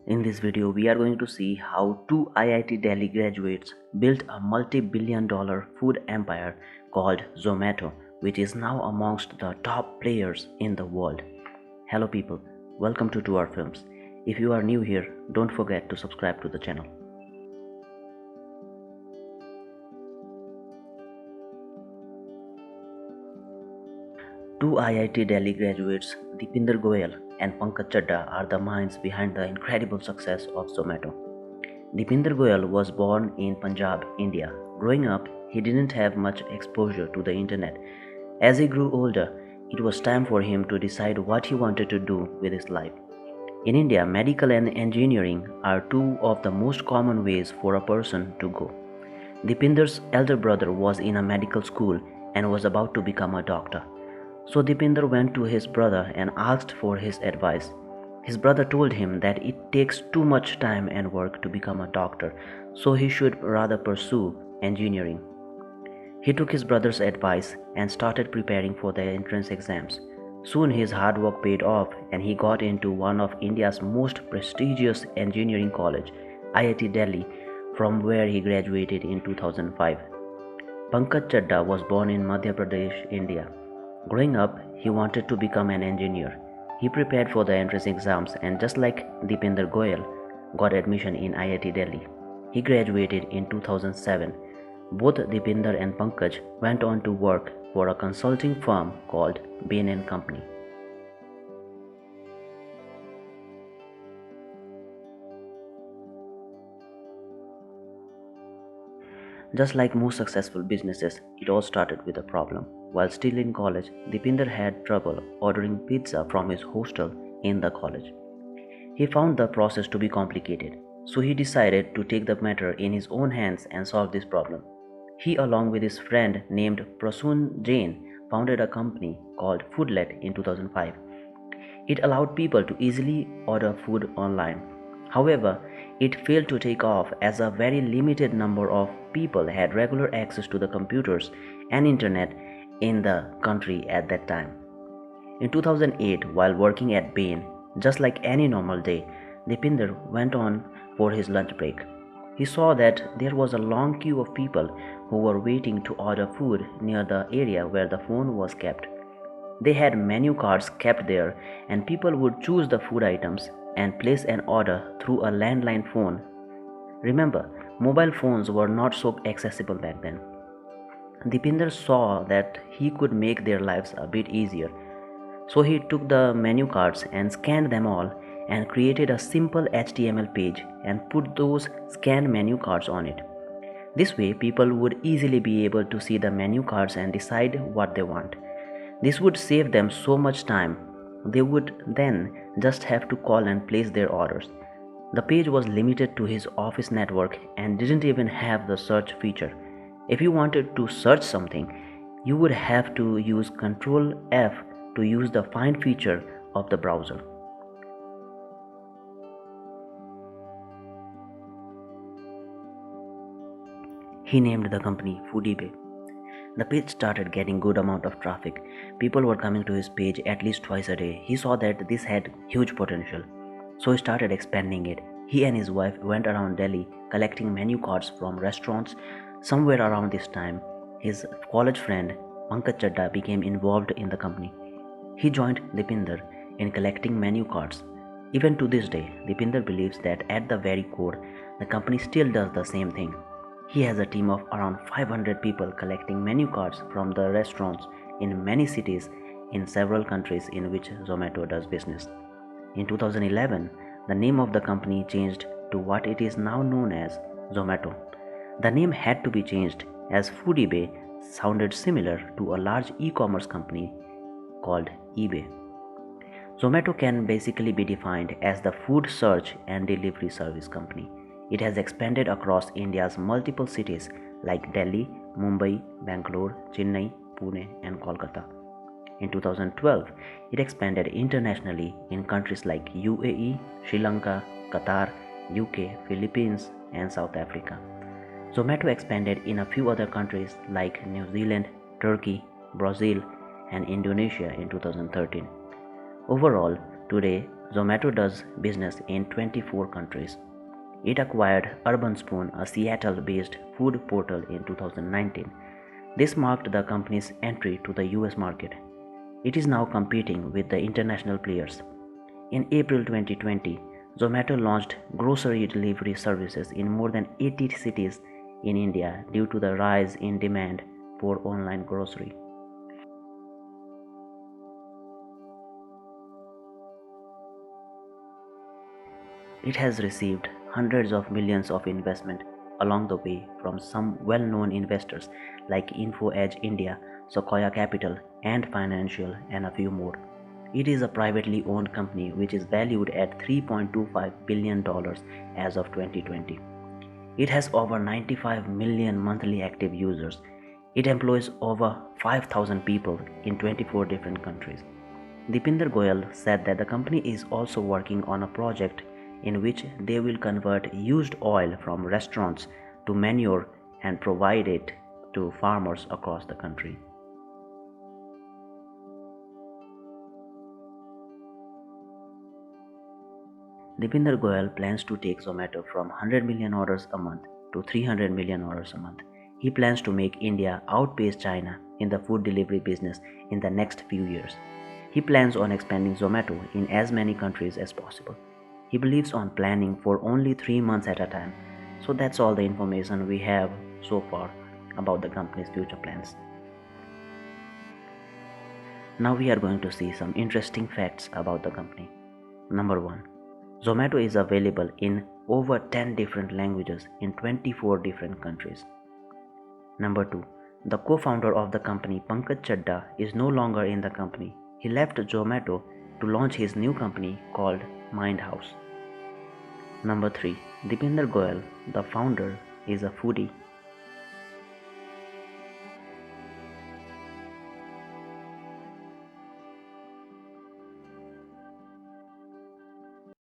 In this video, we are going to see how two IIT Delhi graduates built a multi-billion dollar food empire called Zomato, which is now amongst the top players in the world. Hello people, welcome to 2 Hour Films. If you are new here, don't forget to subscribe to the channel. Two IIT Delhi graduates, Deepinder Goyal and Pankaj Chadda, are the minds behind the incredible success of Zomato. Deepinder Goyal was born in Punjab, India. Growing up, he didn't have much exposure to the internet. As he grew older, it was time for him to decide what he wanted to do with his life. In India, medical and engineering are two of the most common ways for a person to go. Deepinder's elder brother was in a medical school and was about to become a doctor. So Deepinder went to his brother and asked for his advice. His brother told him that it takes too much time and work to become a doctor, so he should rather pursue engineering. He took his brother's advice and started preparing for the entrance exams. Soon his hard work paid off and he got into one of India's most prestigious engineering college, IIT Delhi, from where he graduated in 2005. Pankaj Chadda was born in Madhya Pradesh, India. Growing up, he wanted to become an engineer. He prepared for the entrance exams and just like Deepinder Goyal, got admission in IIT Delhi. He graduated in 2007. Both Deepinder and Pankaj went on to work for a consulting firm called Bain & Company. Just like most successful businesses, it all started with a problem. While still in college, Deepinder had trouble ordering pizza from his hostel in the college. He found the process to be complicated, so he decided to take the matter in his own hands and solve this problem. He, along with his friend named Prasoon Jain, founded a company called Foodlet in 2005. It allowed people to easily order food online. However, it failed to take off as a very limited number of people had regular access to the computers and internet in the country at that time. In 2008, while working at Bain, just like any normal day, Deepinder went on for his lunch break. He saw that there was a long queue of people who were waiting to order food near the area where the phone was kept. They had menu cards kept there, and people would choose the food items and place an order through a landline phone. Remember, mobile phones were not so accessible back then. Deepinder saw that he could make their lives a bit easier. So he took the menu cards and scanned them all and created a simple HTML page and put those scanned menu cards on it. This way, people would easily be able to see the menu cards and decide what they want. This would save them so much time. They would then just have to call and place their orders. The page was limited to his office network and didn't even have the search feature. If you wanted to search something, you would have to use Ctrl F to use the find feature of the browser. He named the company Foodie. The page started getting good amount of traffic. People were coming to his page at least twice a day. He saw that this had huge potential, so he started expanding it. He and his wife went around Delhi collecting menu cards from restaurants. Somewhere around this time, his college friend Pankaj Chadda became involved in the company. He joined Deepinder in collecting menu cards. Even to this day, Deepinder believes that at the very core, the company still does the same thing. He has a team of around 500 people collecting menu cards from the restaurants in many cities in several countries in which Zomato does business. In 2011, the name of the company changed to what it is now known as Zomato. The name had to be changed as Foodie sounded similar to a large e-commerce company called eBay. Zomato can basically be defined as the food search and delivery service company. It has expanded across India's multiple cities like Delhi, Mumbai, Bangalore, Chennai, Pune, and Kolkata. In 2012, it expanded internationally in countries like UAE, Sri Lanka, Qatar, UK, Philippines, and South Africa. Zomato expanded in a few other countries like New Zealand, Turkey, Brazil, and Indonesia in 2013. Overall, today Zomato does business in 24 countries. It acquired Urban Spoon, a Seattle-based food portal, in 2019. This marked the company's entry to the US market. It is now competing with the international players. In April 2020, Zomato launched grocery delivery services in more than 80 cities in India due to the rise in demand for online grocery. It has received hundreds of millions of investment along the way from some well-known investors like InfoEdge India, Sequoia Capital, Ant Financial, and a few more. It is a privately owned company which is valued at $3.25 billion as of 2020. It has over 95 million monthly active users. It employs over 5,000 people in 24 different countries. Dipinder Goyal said that the company is also working on a project in which they will convert used oil from restaurants to manure and provide it to farmers across the country. Dipinder Goyal plans to take Zomato from 100 million orders a month to 300 million orders a month. He plans to make India outpace China in the food delivery business in the next few years. He plans on expanding Zomato in as many countries as possible. He believes on planning for only 3 months at a time. So that's all the information we have so far about the company's future plans. Now we are going to see some interesting facts about the company. Number 1. Zomato is available in over 10 different languages in 24 different countries. Number 2. The co-founder of the company, Pankaj Chadda, is no longer in the company. He left Zomato to launch his new company called Mindhouse. Number 3. Dipinder Goyal, the founder, is a foodie